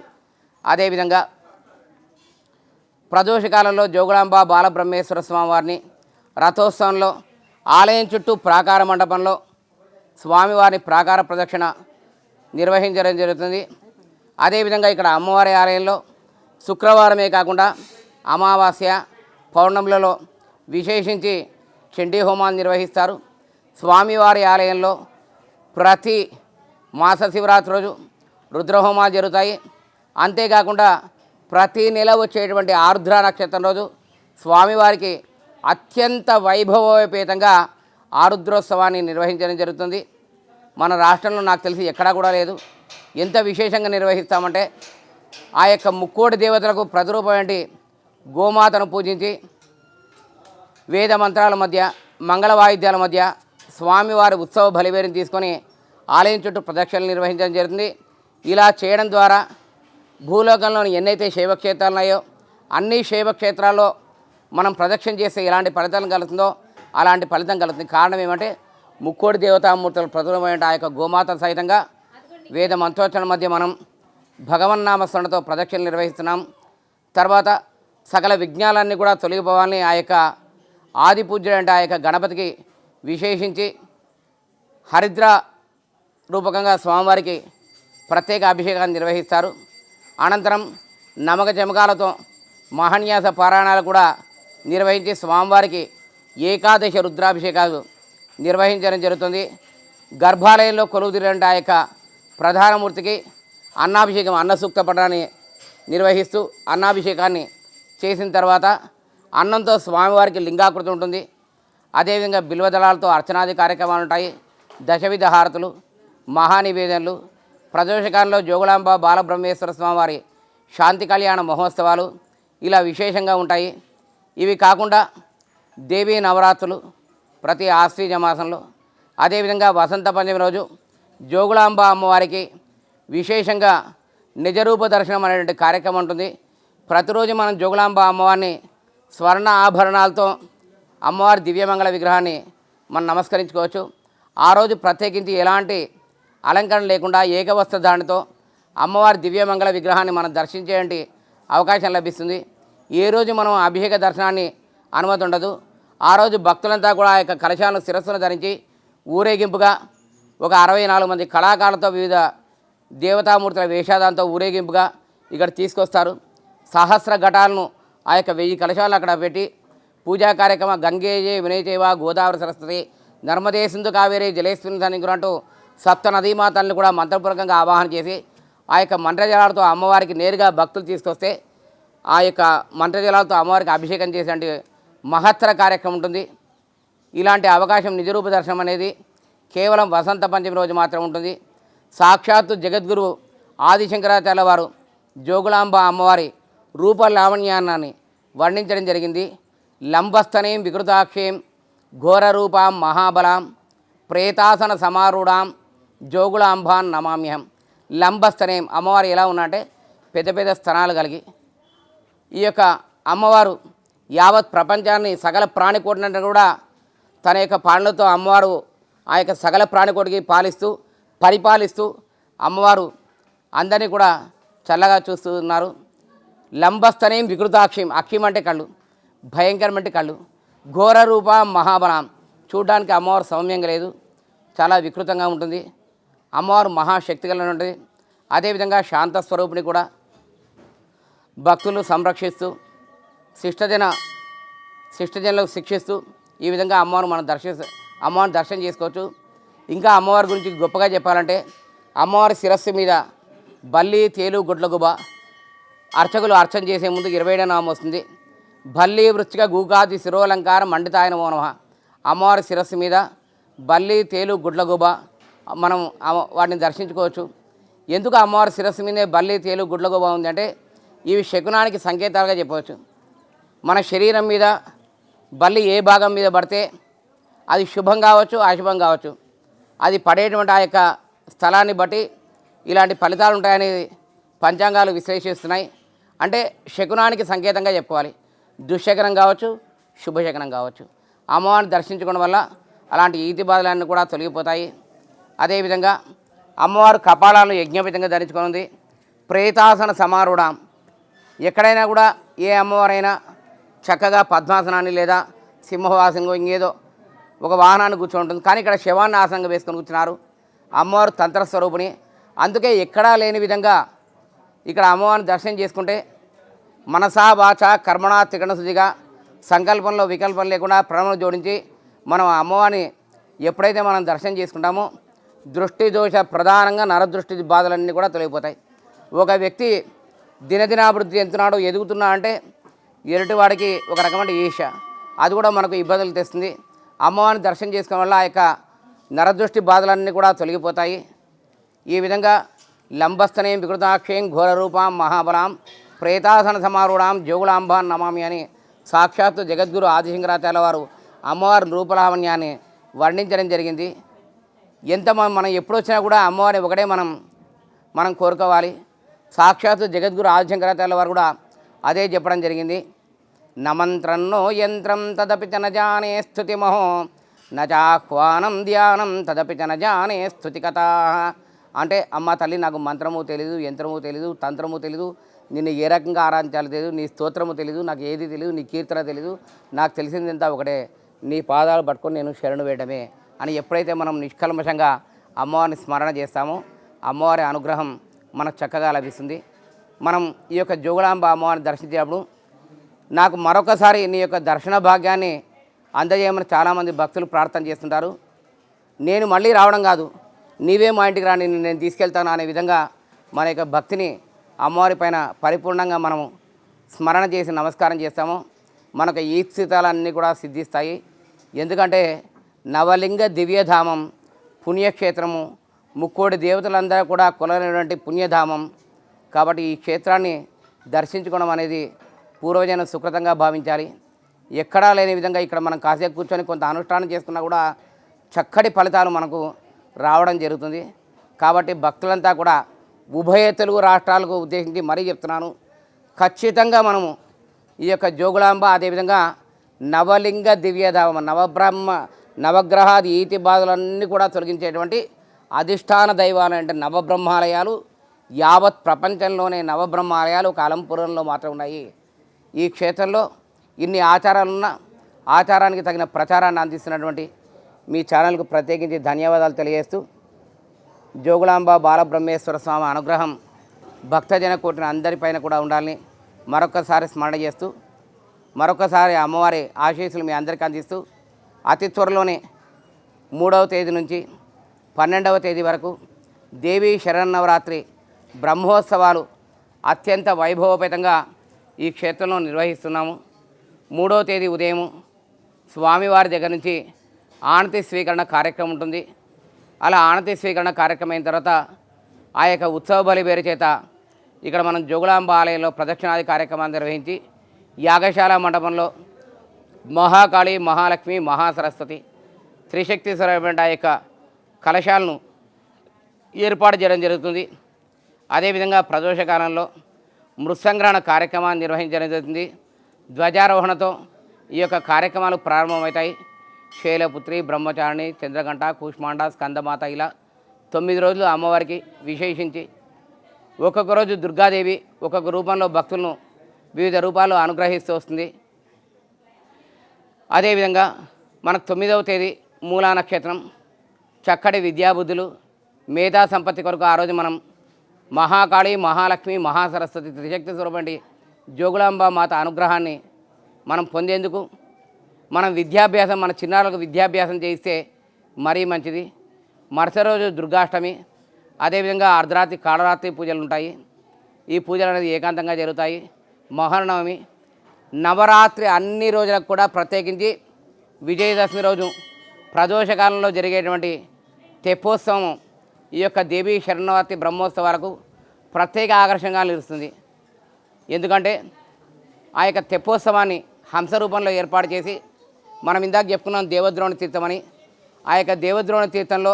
అదేవిధంగా ప్రదోషకాలంలో జోగులాంబ బాలబ్రహ్మేశ్వర స్వామివారిని రథోత్సవంలో ఆలయం చుట్టూ ప్రాకార మండపంలో స్వామివారిని ప్రాకార ప్రదక్షిణ నిర్వహించడం జరుగుతుంది. అదేవిధంగా ఇక్కడ అమ్మవారి ఆలయంలో శుక్రవారమే కాకుండా అమావాస్య పౌర్ణములలో విశేషించి చండీ హోమాలు నిర్వహిస్తారు. స్వామివారి ఆలయంలో ప్రతి మాస శివరాత్రి రోజు రుద్రహోమాలు జరుగుతాయి. అంతేకాకుండా ప్రతి నెల వచ్చేటువంటి ఆరుద్ర నక్షత్రం రోజు స్వామివారికి అత్యంత వైభవోపేతంగా ఆరుద్రోత్సవాన్ని నిర్వహించడం జరుగుతుంది. మన రాష్ట్రంలో నాకు తెలిసి ఎక్కడా కూడా లేదు. ఎంత విశేషంగా నిర్వహిస్తామంటే ఆ యొక్క ముక్కోటి దేవతలకు ప్రతిరూపమైన గోమాతను పూజించి వేద మంత్రాల మధ్య మంగళ వాయిద్యాల మధ్య స్వామివారి ఉత్సవ బలివేరిని తీసుకొని ఆలయం చుట్టూ ప్రదక్షిణలు నిర్వహించడం జరుగుతుంది. ఇలా చేయడం ద్వారా భూలోకంలోని ఎన్నైతే శైవక్షేత్రాలు ఉన్నాయో అన్ని శైవక్షేత్రాల్లో మనం ప్రదక్షిణ చేస్తే ఎలాంటి ఫలితం కలుగుతుందో అలాంటి ఫలితం కలుగుతుంది. కారణం ఏమంటే ముక్కోటి దేవతామూర్తులు ప్రతిరూపమైన ఆ యొక్క గోమాత సహితంగా వేద మంత్రోచ్చరణ మధ్య మనం భగవన్నామస్మరణతో ప్రదక్షిణలు నిర్వహిస్తున్నాం. తర్వాత సకల విఘ్నాలన్నీ కూడా తొలగిపోవాలని ఆ యొక్క ఆది పూజ్యుడంటే ఆ యొక్క గణపతికి విశేషించి హరిద్ర రూపకంగా స్వామివారికి ప్రత్యేక అభిషేకాన్ని నిర్వహిస్తారు. అనంతరం నమక జమకాలతో మహాన్యాస పారాయణాలు కూడా నిర్వహించి స్వామివారికి ఏకాదశ రుద్రాభిషేకాలు నిర్వహించడం జరుగుతుంది. గర్భాలయంలో కొలువుదీరిన ఆ యొక్క ప్రధానమూర్తికి అన్నాభిషేకం అన్నసూక్త పఠనాన్ని నిర్వహిస్తూ అన్నాభిషేకాన్ని చేసిన తర్వాత అన్నంతో స్వామివారికి లింగాకృతి ఉంటుంది. అదేవిధంగా బిల్వదళాలతో అర్చనాది కార్యక్రమాలు ఉంటాయి. దశవిధ హారతులు, మహానివేదనలు, ప్రదోషకాలంలో జోగులాంబ బాలబ్రహ్మేశ్వర స్వామివారి శాంతి కళ్యాణ మహోత్సవాలు ఇలా విశేషంగా ఉంటాయి. ఇవి కాకుండా దేవీ నవరాత్రులు ప్రతి ఆశ్వీజ మాసంలో, అదేవిధంగా వసంత పంచమి రోజు జోగులాంబ అమ్మవారికి విశేషంగా నిజరూప దర్శనం అనేటువంటి కార్యక్రమం ఉంటుంది. ప్రతిరోజు మనం జోగులాంబ అమ్మవారిని స్వర్ణ ఆభరణాలతో అమ్మవారి దివ్యమంగళ విగ్రహాన్ని మనం నమస్కరించుకోవచ్చు. ఆ రోజు ప్రత్యేకించి ఎలాంటి అలంకరణ లేకుండా ఏకవస్త్రధారణతో అమ్మవారి దివ్యమంగళ విగ్రహాన్ని మనం దర్శించేటువంటి అవకాశం లభిస్తుంది. ఏ రోజు మనం అభిషేక దర్శనాన్ని అనుమతి ఉండదు. ఆ రోజు భక్తులంతా కూడా ఆ యొక్క కలశాలను శిరస్సును ధరించి ఊరేగింపుగా ఒక 64 మంది కళాకారులతో వివిధ దేవతామూర్తుల వేషాదాంతో ఊరేగింపుగా ఇక్కడ తీసుకొస్తారు. సహస్ర ఘటాలను ఆ యొక్క 1000 కలశాలను అక్కడ పెట్టి పూజా కార్యక్రమ గంగేజే వినయచేవ గోదావరి సరస్వతి నర్మదే సింధు కావేరి జలేస్మిన్ సన్నిగురు అంటూ సప్త నదీమాతల్ని కూడా మంత్రపూర్వకంగా ఆవాహన చేసి ఆ యొక్క మంత్రజలాలతో అమ్మవారికి నేరుగా భక్తులు తీసుకొస్తే ఆ యొక్క మంత్రజలాలతో అమ్మవారికి అభిషేకం చేసే మహత్తర కార్యక్రమం ఉంటుంది. ఇలాంటి అవకాశం నిజరూప దర్శనం అనేది కేవలం వసంత పంచమి రోజు మాత్రం ఉంటుంది. సాక్షాత్తు జగద్గురు ఆదిశంకరాచార్య వారు జోగులాంబ అమ్మవారి రూప లావణ్యాన్ని వర్ణించడం జరిగింది. లంబస్థనీం వికృతాక్షేం ఘోరరూపాం మహాబలాం ప్రేతాసన సమారూఢాం జోగులాంబాన్ నమామ్యహం. లంబస్థనేం అమ్మవారు ఎలా ఉన్నంటే పెద్ద పెద్ద స్థనాలు కలిగి ఈ యొక్క అమ్మవారు యావత్ ప్రపంచాన్ని సకల ప్రాణికోటిని కూడా తన యొక్క పాలనతో అమ్మవారు ఆ యొక్క సకల ప్రాణికోటికి పరిపాలిస్తూ అమ్మవారు అందరినీ కూడా చల్లగా చూస్తూ ఉన్నారు. లంబస్థనేం వికృతాక్షిం, అక్షిం అంటే కళ్ళు, భయంకరమంటే కళ్ళు, ఘోర రూప మహాబలం, చూడడానికి అమ్మవారు సౌమ్యంగా లేదు, చాలా వికృతంగా ఉంటుంది. అమ్మవారు మహాశక్తి కలిగి ఉంటుంది. అదేవిధంగా శాంత స్వరూపిణి కూడా భక్తులను సంరక్షిస్తూ శిష్టజనులకు శిక్షిస్తూ ఈ విధంగా అమ్మవారిని దర్శనం చేసుకోవచ్చు. ఇంకా అమ్మవారి గురించి గొప్పగా చెప్పాలంటే అమ్మవారి శిరస్సు మీద బల్లి, తేలు, గుడ్లగుబ అర్చకులు అర్చన చేసే ముందు 27వ నామం వస్తుంది. బల్లి వృచ్చిక గూకాది శిరోలంకారం మండితాయన మోనమ. అమ్మవారి శిరస్సు మీద బల్లి, తేలు, గుడ్లగుబ మనం వాటిని దర్శించుకోవచ్చు. ఎందుకు అమ్మవారి శిరస్సు మీదే బల్లి, తేలు, గుడ్లగుబ ఉందంటే ఇవి శకునానికి సంకేతాలుగా చెప్పవచ్చు. మన శరీరం మీద బల్లి ఏ భాగం మీద పడితే అది శుభం కావచ్చు, అశుభం కావచ్చు. అది పడేటువంటి ఆ యొక్క స్థలాన్ని బట్టి ఇలాంటి ఫలితాలు ఉంటాయని పంచాంగాలు విశ్లేషిస్తున్నాయి. అంటే శకునానికి సంకేతంగా చెప్పుకోవాలి. దుశ్శకనం కావచ్చు, శుభశకనం కావచ్చు. అమ్మవారిని దర్శించుకోవడం వల్ల అలాంటి ఈతి బాధలన్నీ కూడా తొలగిపోతాయి. అదేవిధంగా అమ్మవారు కపాలాలను యజ్ఞోపేతంగా ధరించుకున్నది. ప్రేతాసన సమారూఢం. ఎక్కడైనా కూడా ఏ అమ్మవారైనా చక్కగా పద్మాసనాన్ని లేదా సింహవాసంగో ఇంకేదో ఒక వాహనాన్ని కూర్చొని ఉంటుంది. కానీ ఇక్కడ శవాన్ని ఆసనంగా వేసుకొని కూర్చున్నారు. అమ్మవారు తంత్రస్వరూపిణి. అందుకే ఎక్కడా లేని విధంగా ఇక్కడ అమ్మవారిని దర్శనం చేసుకుంటే మనసా వాచ కర్మణ త్రికరణ శుచిగా సంకల్పంలో వికల్పం లేకుండా ప్రణవం జోడించి మనం అమ్మవారిని ఎప్పుడైతే మనం దర్శనం చేసుకుంటామో దృష్టి దోష ప్రధానంగా నరదృష్టి బాధలన్నీ కూడా తొలగిపోతాయి. ఒక వ్యక్తి దినదినాభివృద్ధి ఎంతున్నాడో ఎదుగుతున్నా అంటే ఎదుటివాడికి ఒక రకమైన ఈర్ష్య, అది కూడా మనకు ఇబ్బందులు తెస్తుంది. అమ్మవారిని దర్శనం చేసుకోవడం వల్ల ఆ యొక్క నరదృష్టి బాధలన్నీ కూడా తొలగిపోతాయి. ఈ విధంగా లంబస్థనేం వికృతాక్షేం ఘోరరూపాం మహాబలాం ప్రేతాసన సమారూఢాం జోగులాంబాన్ నమామి అని సాక్షాత్తు జగద్గురు ఆదిశంకరాచార్య వారు అమ్మవారి రూపలావణ్యాన్ని వర్ణించడం జరిగింది. మనం ఎప్పుడు వచ్చినా కూడా అమ్మవారిని ఒకటే మనం కోరుకోవాలి. సాక్షాత్తు జగద్గురు ఆదిశంకరాచార్య వారు కూడా అదే చెప్పడం జరిగింది. నమంత్రన్నో యంత్రం తదపి చ నజానే స్తుతిమహో నచాహ్వానం ధ్యానం తదపి చ నజానే స్తుతి కథ. అంటే అమ్మ తల్లి నాకు మంత్రము తెలీదు, యంత్రము తెలీదు, తంత్రము తెలీదు, నిన్ను ఏ రకంగా ఆరాధించాలో తెలియదు, నీ స్తోత్రము తెలియదు, నాకు ఏది తెలియదు, నీ కీర్తన తెలియదు, నాకు తెలిసిందంతా ఒకటే, నీ పాదాలు పట్టుకొని నేను శరణు వేయడమే అని ఎప్పుడైతే మనం నిష్కల్మషంగా అమ్మవారిని స్మరణ చేస్తామో అమ్మవారి అనుగ్రహం మనకు చక్కగా లభిస్తుంది. మనం ఈ యొక్క జోగులాంబ అమ్మవారిని దర్శించేటప్పుడు నాకు మరొకసారి నీ యొక్క దర్శన భాగ్యాన్ని అందజేయమని చాలామంది భక్తులు ప్రార్థన చేస్తుంటారు. నేను మళ్ళీ రావడం కాదు, నీవే మా ఇంటికి రాని నేను తీసుకెళ్తాను అనే విధంగా మన యొక్క భక్తిని అమ్మవారి పైన పరిపూర్ణంగా మనము స్మరణ చేసి నమస్కారం చేస్తాము. మనకు ఈ స్థితాలన్నీ కూడా సిద్ధిస్తాయి. ఎందుకంటే నవలింగ దివ్యధామం, పుణ్యక్షేత్రము, ముక్కోటి దేవతలందరూ కూడా కొలనటువంటి పుణ్యధామం. కాబట్టి ఈ క్షేత్రాన్ని దర్శించుకోవడం అనేది పూర్వజన సుకృతంగా భావించాలి. ఎక్కడా లేని విధంగా ఇక్కడ మనం కాసేపు కూర్చొని కొంత అనుష్ఠానం చేసుకున్నా కూడా చక్కటి ఫలితాలు మనకు రావడం జరుగుతుంది. కాబట్టి భక్తులంతా కూడా ఉభయ తెలుగు రాష్ట్రాలకు ఉద్దేశించి మరీ చెప్తున్నాను, ఖచ్చితంగా మనము ఈ యొక్క జోగులాంబ అదేవిధంగా నవలింగ దివ్యధామ నవగ్రహాది ఈతి బాధలన్నీ కూడా తొలగించేటువంటి అధిష్టాన దైవాలు అంటే నవబ్రహ్మాలయాలు యావత్ ప్రపంచంలోనే నవబ్రహ్మాలయాలు ఒక అలంపురంలో మాత్రం ఉన్నాయి. ఈ క్షేత్రంలో ఇన్ని ఆచారాలున్న ఆచారానికి తగిన ప్రచారాన్ని అందిస్తున్నటువంటి మీ ఛానల్కు ప్రత్యేకించి ధన్యవాదాలు తెలియజేస్తూ జోగులాంబ బాలబ్రహ్మేశ్వర స్వామి అనుగ్రహం భక్తజన కోటిన అందరిపైన కూడా ఉండాలని మరొకసారి స్మరణ చేస్తూ మరొకసారి అమ్మవారి ఆశీస్సులు మీ అందరికీ అందిస్తూ అతి త్వరలోనే 3వ తేదీ నుంచి 12వ తేదీ వరకు దేవీ శరన్నవరాత్రి బ్రహ్మోత్సవాలు అత్యంత వైభవోపేతంగా ఈ క్షేత్రంలో నిర్వహిస్తున్నాము. 3వ తేదీ ఉదయం స్వామివారి దగ్గర నుంచి ఆనతి స్వీకరణ కార్యక్రమం ఉంటుంది. అలా ఆనతి స్వీకరణ కార్యక్రమం అయిన తర్వాత ఆ యొక్క ఉత్సవ బలి పేరు చేత ఇక్కడ మనం జోగులాంబ ఆలయంలో ప్రదక్షిణాది కార్యక్రమాన్ని నిర్వహించి యాగశాల మండపంలో మహాకాళి, మహాలక్ష్మి, మహాసరస్వతి త్రిశక్తి స్వరూపమైన ఆ యొక్క కలశాలను ఏర్పాటు చేయడం జరుగుతుంది. అదేవిధంగా ప్రదోషకాలంలో మృత్సంగ్రహణ కార్యక్రమాన్ని నిర్వహించడం జరుగుతుంది. ధ్వజారోహణతో ఈ యొక్క కార్యక్రమాలు ప్రారంభమవుతాయి. శైలపుత్రి, బ్రహ్మచారిణి, చంద్రగంట, కూష్మాండ, స్కందమాత ఇలా 9 రోజులు అమ్మవారికి విశేషించి ఒక్కొక్క రోజు దుర్గాదేవి ఒక్కొక్క రూపంలో భక్తులను వివిధ రూపాల్లో అనుగ్రహిస్తూ వస్తుంది. అదేవిధంగా మన 9వ తేదీ మూలా నక్షత్రం, చక్కటి విద్యాబుద్ధులు, మేధా సంపత్తి కొరకు ఆ రోజు మనం మహాకాళి, మహాలక్ష్మి, మహాసరస్వతి త్రిశక్తి స్వరూపండి జోగులాంబ మాత అనుగ్రహాన్ని మనం పొందేందుకు మనం విద్యాభ్యాసం మన చిన్నారులకు విద్యాభ్యాసం చేయిస్తే మరీ మంచిది. మరుసటి రోజు దుర్గాష్టమి, అదేవిధంగా అర్ధరాత్రి కాళరాత్రి పూజలు ఉంటాయి. ఈ పూజలు అనేది ఏకాంతంగా జరుగుతాయి. మహానవమి, నవరాత్రి అన్ని రోజులకు కూడా ప్రత్యేకించి విజయదశమి రోజు ప్రదోషకాలంలో జరిగేటువంటి తెప్పోత్సవం ఈ యొక్క దేవీ శరణవరాత్రి బ్రహ్మోత్సవాలకు ప్రత్యేక ఆకర్షణగా నిలుస్తుంది. ఎందుకంటే ఆ యొక్క తెప్పోత్సవాన్ని హంస రూపంలో ఏర్పాటు చేసి మనం ఇందాక చెప్పుకున్నాం దేవద్రోణ తీర్థం అని. ఆ యొక్క దేవద్రోణ తీర్థంలో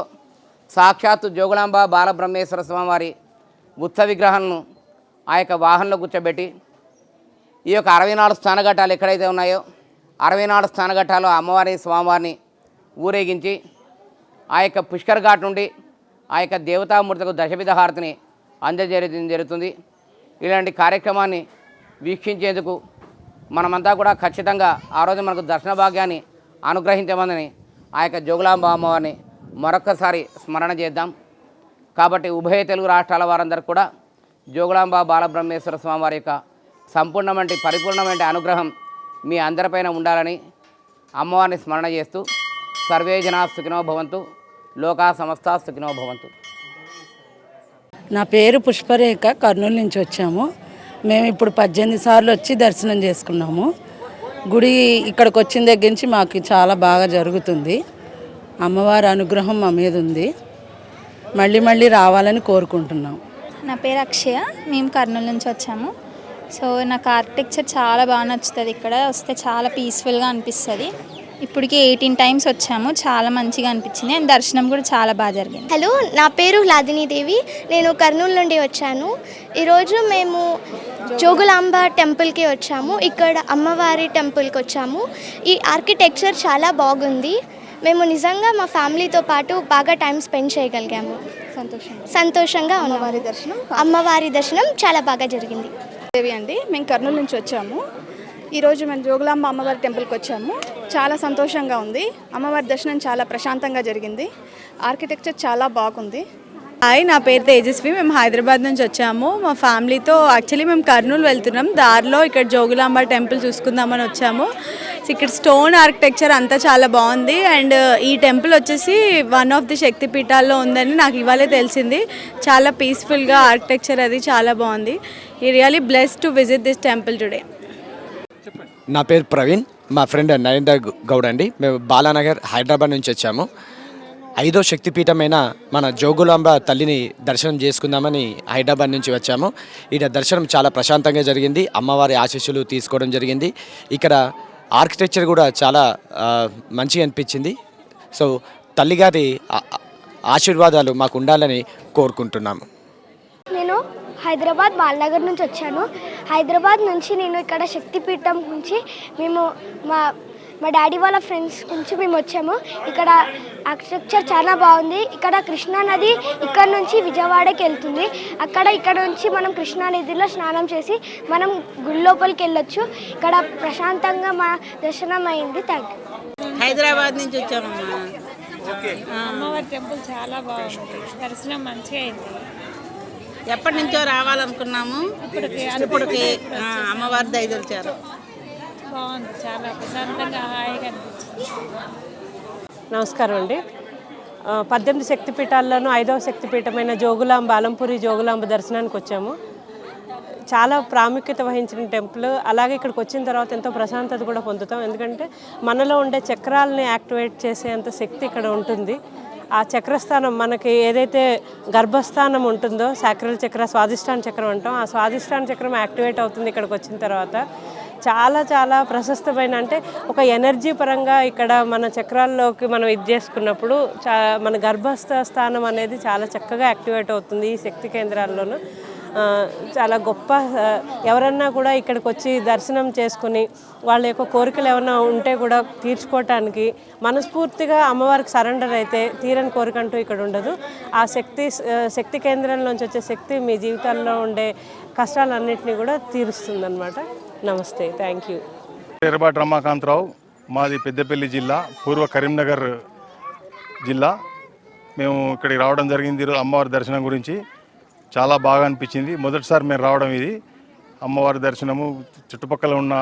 సాక్షాత్తు జోగులాంబ బాలబ్రహ్మేశ్వర స్వామి వారి ఉత్సవ విగ్రహాలను ఆ యొక్క వాహనంలో కూర్చోబెట్టి ఈ యొక్క 64 స్నానఘట్టాలు ఎక్కడైతే ఉన్నాయో 64 స్నానఘట్టాల్లో అమ్మవారి స్వామివారిని ఊరేగించి ఆ యొక్క పుష్కర్ ఘాట్ నుండి ఆ యొక్క దేవతామూర్తులకు దశవిధ హారతిని అందజేయడం జరుగుతుంది. ఇలాంటి కార్యక్రమాన్ని వీక్షించేందుకు మనమంతా కూడా ఖచ్చితంగా ఆ రోజు మనకు దర్శన భాగ్యాన్ని అనుగ్రహించమని ఆ యొక్క జోగులాంబ అమ్మవారిని మరొక్కసారి స్మరణ చేద్దాం. కాబట్టి ఉభయ తెలుగు రాష్ట్రాల వారందరూ కూడా జోగులాంబ బాలబ్రహ్మేశ్వర స్వామి వారి యొక్క సంపూర్ణమైన పరిపూర్ణమైన అనుగ్రహం మీ అందరిపైన ఉండాలని అమ్మవారిని స్మరణ చేస్తూ సర్వే జనా సుఖినో భవంతు, లోకా సమస్తా సుఖినో భవంతు.
నా పేరు పుష్పరేఖ, కర్నూలు నుంచి వచ్చాము. మేము ఇప్పుడు 18 సార్లు వచ్చి దర్శనం చేసుకున్నాము. గుడి ఇక్కడికి వచ్చిన దగ్గర నుంచి మాకు చాలా బాగా జరుగుతుంది. అమ్మవారి అనుగ్రహం మా మీద ఉంది. మళ్ళీ మళ్ళీ రావాలని కోరుకుంటున్నాం.
నా పేరు అక్షయ, మేము కర్నూలు నుంచి వచ్చాము. సో నాకు ఆర్కిటెక్చర్ చాలా బాగా నచ్చుతుంది. ఇక్కడ వస్తే చాలా పీస్ఫుల్గా అనిపిస్తుంది. ఇప్పటికి 18 టైమ్స్ వచ్చాము, చాలా మంచిగా అనిపించింది. అండ్ దర్శనం కూడా చాలా బాగా జరిగింది.
హలో, నా పేరు లాదినీదేవి, నేను కర్నూలు నుండి వచ్చాను. ఈరోజు మేము జోగులాంబ టెంపుల్కి వచ్చాము. ఇక్కడ అమ్మవారి టెంపుల్కి వచ్చాము. ఈ ఆర్కిటెక్చర్ చాలా బాగుంది. మేము నిజంగా మా ఫ్యామిలీతో పాటు బాగా టైం స్పెండ్ చేయగలిగాము. సంతోషంగా ఉన్నాము. అమ్మవారి దర్శనం చాలా బాగా జరిగింది.
దేవి అండి, మేము కర్నూలు నుంచి వచ్చాము. ఈరోజు మేము జోగులాంబ అమ్మవారి టెంపుల్కి వచ్చాము. చాలా సంతోషంగా ఉంది. అమ్మవారి దర్శనం చాలా ప్రశాంతంగా జరిగింది. ఆర్కిటెక్చర్ చాలా బాగుంది.
హాయ్, నా పేరు తేజస్వి. మేము హైదరాబాద్ నుంచి వచ్చాము మా ఫ్యామిలీతో. యాక్చువల్లీ మేము కర్నూలు వెళ్తున్నాం. దారిలో ఇక్కడ జోగులాంబ టెంపుల్ చూసుకుందామని వచ్చాము. ఇక్కడ స్టోన్ ఆర్కిటెక్చర్ అంతా చాలా బాగుంది. అండ్ ఈ టెంపుల్ వచ్చేసి వన్ ఆఫ్ ది శక్తిపీఠాల్లో ఉందని నాకు ఇవాళే తెలిసింది. చాలా పీస్ఫుల్గా ఆర్కిటెక్చర్ అది చాలా బాగుంది. ఈ really blessed to visit this temple today.
నా పేరు ప్రవీణ్, మా ఫ్రెండ్ నరేందర్ గౌడ్ అండి. మేము బాలానగర్ హైదరాబాద్ నుంచి వచ్చాము. 5వ శక్తిపీఠమైన మన జోగులాంబ తల్లిని దర్శనం చేసుకుందామని హైదరాబాద్ నుంచి వచ్చాము. ఇక్కడ దర్శనం చాలా ప్రశాంతంగా జరిగింది. అమ్మవారి ఆశీస్సులు తీసుకోవడం జరిగింది. ఇక్కడ ఆర్కిటెక్చర్ కూడా చాలా మంచిగా అనిపించింది. సో తల్లిగారి ఆశీర్వాదాలు మాకు ఉండాలని కోరుకుంటున్నాము.
నేను హైదరాబాద్ బాలనగర్ నుంచి వచ్చాను. హైదరాబాద్ నుంచి నేను ఇక్కడ శక్తిపీఠం నుంచి మేము మా డాడీ వాళ్ళ ఫ్రెండ్స్ నుంచి మేము వచ్చాము. ఇక్కడ ఆర్కిటెక్చర్ చాలా బాగుంది. ఇక్కడ కృష్ణా నది ఇక్కడ నుంచి విజయవాడకి వెళ్తుంది. ఇక్కడ నుంచి మనం కృష్ణా నదిలో స్నానం చేసి మనం గుడి లోపలికి వెళ్ళొచ్చు. ఇక్కడ ప్రశాంతంగా మా దర్శనం అయింది. Thank you.
హైదరాబాద్ నుంచి వచ్చామమ్మా.
అమ్మవారి టెంపుల్ చాలా బాగుంది. దర్శనం మంచిగా అయింది.
ఎప్పటి నుంచో రావాలనుకున్నాము. ఇప్పటికి అమ్మవారి దయ తెలిచారు.
బాగుంది, చాలా ప్రశాంతంగా హాయిగా అనిపించింది.
నమస్కారం అండి. 18 శక్తిపీఠాల్లోనూ 5వ శక్తిపీఠమైన జోగులాంబ అలంపురి జోగులాంబ దర్శనానికి వచ్చాము. చాలా ప్రాముఖ్యత వహించిన టెంపుల్. అలాగే ఇక్కడికి వచ్చిన తర్వాత ఎంతో ప్రశాంతత కూడా పొందుతాం. ఎందుకంటే మనలో ఉండే చక్రాలని యాక్టివేట్ చేసేంత శక్తి ఇక్కడ ఉంటుంది. ఆ చక్రస్థానం మనకి ఏదైతే గర్భస్థానం ఉంటుందో సాక్రల్ చక్ర, స్వాదిష్టాన చక్రం అంటాం. ఆ స్వాదిష్టాన చక్రం యాక్టివేట్ అవుతుంది ఇక్కడికి వచ్చిన తర్వాత. చాలా చాలా ప్రశస్తమైన, అంటే ఒక ఎనర్జీ పరంగా ఇక్కడ మన చక్రాల్లోకి మనం ఇది చేసుకున్నప్పుడు మన గర్భస్థ స్థానం అనేది చాలా చక్కగా యాక్టివేట్ అవుతుంది ఈ శక్తి కేంద్రాల్లోనూ. చాలా గొప్ప. ఎవరన్నా కూడా ఇక్కడికి వచ్చి దర్శనం చేసుకుని వాళ్ళ యొక్క కోరికలు ఏమైనా ఉంటే కూడా తీర్చుకోవటానికి మనస్ఫూర్తిగా అమ్మవారికి సరెండర్ అయితే తీరని కోరిక అంటూ ఇక్కడ ఉండదు. ఆ శక్తి కేంద్రంలోంచి వచ్చే శక్తి మీ జీవితాల్లో ఉండే కష్టాలన్నింటినీ కూడా తీరుస్తుందన్నమాట. నమస్తే, థ్యాంక్ యూ.
ఎర్రబాటి రమాకాంతరావు, మాది పెద్దపల్లి జిల్లా, పూర్వ కరీంనగర్ జిల్లా. మేము ఇక్కడికి రావడం జరిగింది. ఈరోజు అమ్మవారి దర్శనం గురించి చాలా బాగా అనిపించింది. మొదటిసారి మేము రావడం ఇది. అమ్మవారి దర్శనము, చుట్టుపక్కల ఉన్న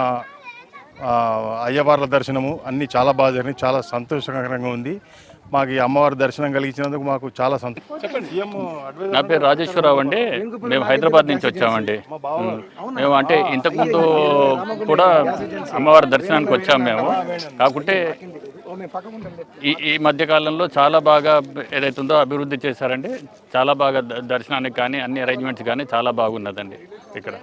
అయ్యవార్ల దర్శనము అన్నీ చాలా బాగా జరిగింది. చాలా సంతోషకరంగా ఉంది. మాకు ఈ అమ్మవారి దర్శనం కలిగించినందుకు మాకు చాలా సంతోషం.
నా పేరు రాజేశ్వరరావు అండి. మేము హైదరాబాద్ నుంచి వచ్చామండి. మేము అంటే ఇంతకుముందు కూడా అమ్మవారి దర్శనానికి వచ్చాము మేము. కాకుంటే ఈ మధ్యకాలంలో చాలా బాగా ఏదైతుందో అభివృద్ధి చేశారండి. చాలా బాగా దర్శనానికి కానీ అన్ని అరేంజ్మెంట్స్ కానీ చాలా బాగున్నదండి ఇక్కడ.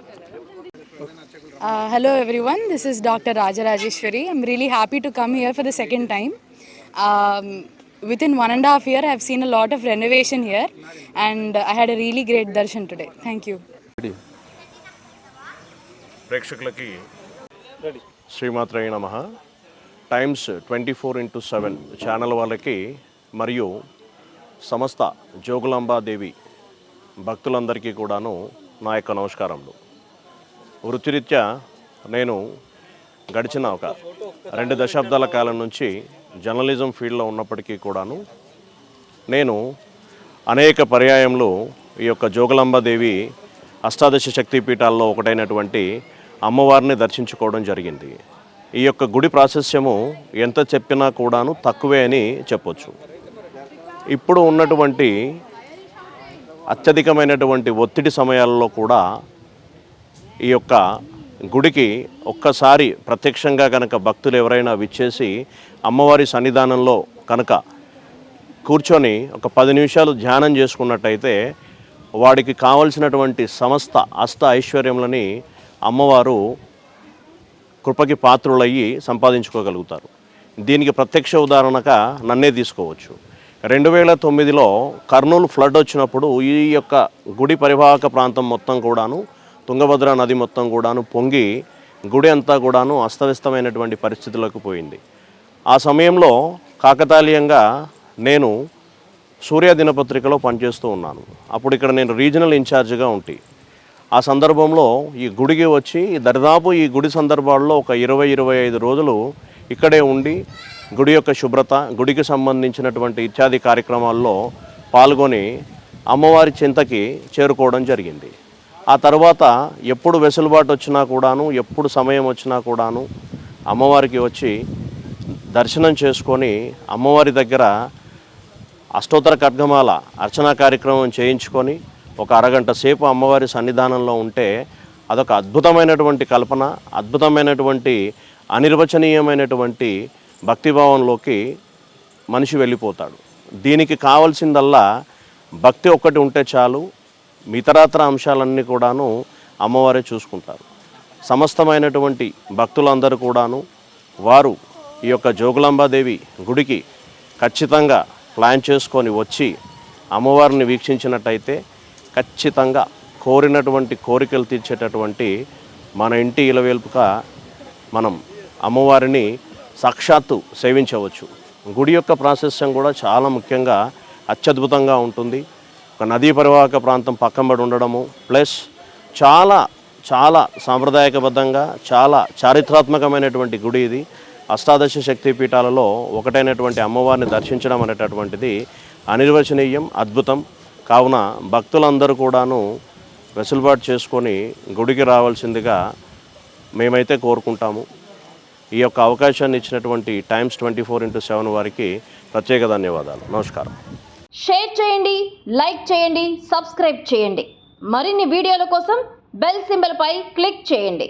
Hello everyone, this is Dr. Raja Rajeshwari. I'm really happy to come here for the second time. Within 1.5 years, I have seen a lot of renovation here and I had a really great darshan today. Thank you.
ప్రేక్షకులకి శ్రీమాత్రయ నమః. Times 24/7 channel వాళ్ళకి మరియు సమస్త జోగులాంబాదేవి భక్తులందరికీ కూడాను నా యొక్క నమస్కారములు. వృత్తిరీత్యా నేను గడిచిన ఒక 2 దశాబ్దాల కాలం నుంచి జర్నలిజం ఫీల్డ్లో ఉన్నప్పటికీ కూడాను నేను అనేక పర్యాయంలో ఈ యొక్క జోగులాంబాదేవి అష్టాదశ శక్తిపీఠాల్లో ఒకటైనటువంటి అమ్మవారిని దర్శించుకోవడం జరిగింది. ఈ యొక్క గుడి ప్రాశస్యము ఎంత చెప్పినా కూడాను తక్కువే అని చెప్పొచ్చు. ఇప్పుడు ఉన్నటువంటి అత్యధికమైనటువంటి ఒత్తిడి సమయాల్లో కూడా ఈ యొక్క గుడికి ఒక్కసారి ప్రత్యక్షంగా కనుక భక్తులు ఎవరైనా విచ్చేసి అమ్మవారి సన్నిధానంలో కనుక కూర్చొని ఒక 10 నిమిషాలు ధ్యానం చేసుకున్నట్టయితే వాడికి కావలసినటువంటి సమస్త అష్ట ఐశ్వర్యములని అమ్మవారు కృపకి పాత్రులయ్యి సంపాదించుకోగలుగుతారు. దీనికి ప్రత్యక్ష ఉదాహరణగా నన్నే తీసుకోవచ్చు. 2009లో కర్నూలు ఫ్లడ్ వచ్చినప్పుడు ఈ యొక్క గుడి పరివాహక ప్రాంతం మొత్తం కూడాను, తుంగభద్ర నది మొత్తం కూడాను పొంగి గుడి అంతా కూడాను అస్తవ్యస్తమైనటువంటి పరిస్థితులకు పోయింది. ఆ సమయంలో కాకతాళీయంగా నేను సూర్య దినపత్రికలో పనిచేస్తూ ఉన్నాను. అప్పుడు ఇక్కడ నేను రీజనల్ ఇన్ఛార్జిగా ఉంటే ఆ సందర్భంలో ఈ గుడికి వచ్చి దరిదాపు ఈ గుడి సందర్భాల్లో ఒక 20-25 రోజులు ఇక్కడే ఉండి గుడి యొక్క శుభ్రత, గుడికి సంబంధించినటువంటి ఇత్యాది కార్యక్రమాల్లో పాల్గొని అమ్మవారి చింతకి చేరుకోవడం జరిగింది. ఆ తర్వాత ఎప్పుడు వెసులుబాటు వచ్చినా కూడాను, ఎప్పుడు సమయం వచ్చినా కూడాను అమ్మవారికి వచ్చి దర్శనం చేసుకొని అమ్మవారి దగ్గర అష్టోత్తర ఖడ్గమాల అర్చనా కార్యక్రమం చేయించుకొని ఒక అరగంట సేపు అమ్మవారి సన్నిధానంలో ఉంటే అదొక అద్భుతమైనటువంటి కల్పన, అద్భుతమైనటువంటి అనిర్వచనీయమైనటువంటి భక్తిభావంలోకి మనిషి వెళ్ళిపోతాడు. దీనికి కావాల్సిందల్లా భక్తి ఒక్కటి ఉంటే చాలు, ఇతరత్ర అంశాలన్నీ కూడాను అమ్మవారే చూసుకుంటారు. సమస్తమైనటువంటి భక్తులందరూ కూడాను వారు ఈ యొక్క జోగులాంబాదేవి గుడికి ఖచ్చితంగా ప్లాన్ చేసుకొని వచ్చి అమ్మవారిని వీక్షించినట్టయితే ఖచ్చితంగా కోరినటువంటి కోరికలు తీర్చేటటువంటి మన ఇంటి ఇలవేల్పుగా మనం అమ్మవారిని సాక్షాత్తు సేవించవచ్చు. గుడి యొక్క ప్రాశస్యం కూడా చాలా ముఖ్యంగా అత్యద్భుతంగా ఉంటుంది. ఒక నదీ పరివాహక ప్రాంతం పక్కనబడి ఉండడము ప్లస్ చాలా చాలా సాంప్రదాయకబద్ధంగా చాలా చారిత్రాత్మకమైనటువంటి గుడి ఇది. అష్టాదశ శక్తిపీఠాలలో ఒకటైనటువంటి అమ్మవారిని దర్శించడం అనేటటువంటిది అనిర్వచనీయం, అద్భుతం. కావున భక్తులందరూ కూడాను వెసులుబాటు చేసుకొని గుడికి రావాల్సిందిగా మేమైతే కోరుకుంటాము. ఈ యొక్క అవకాశాన్ని ఇచ్చినటువంటి టైమ్స్ 24/7 వారికి ప్రత్యేక ధన్యవాదాలు. నమస్కారం.
షేర్ చేయండి, లైక్ చేయండి, సబ్స్క్రైబ్ చేయండి. మరిన్ని వీడియోల కోసం బెల్ సింబల్పై క్లిక్ చేయండి.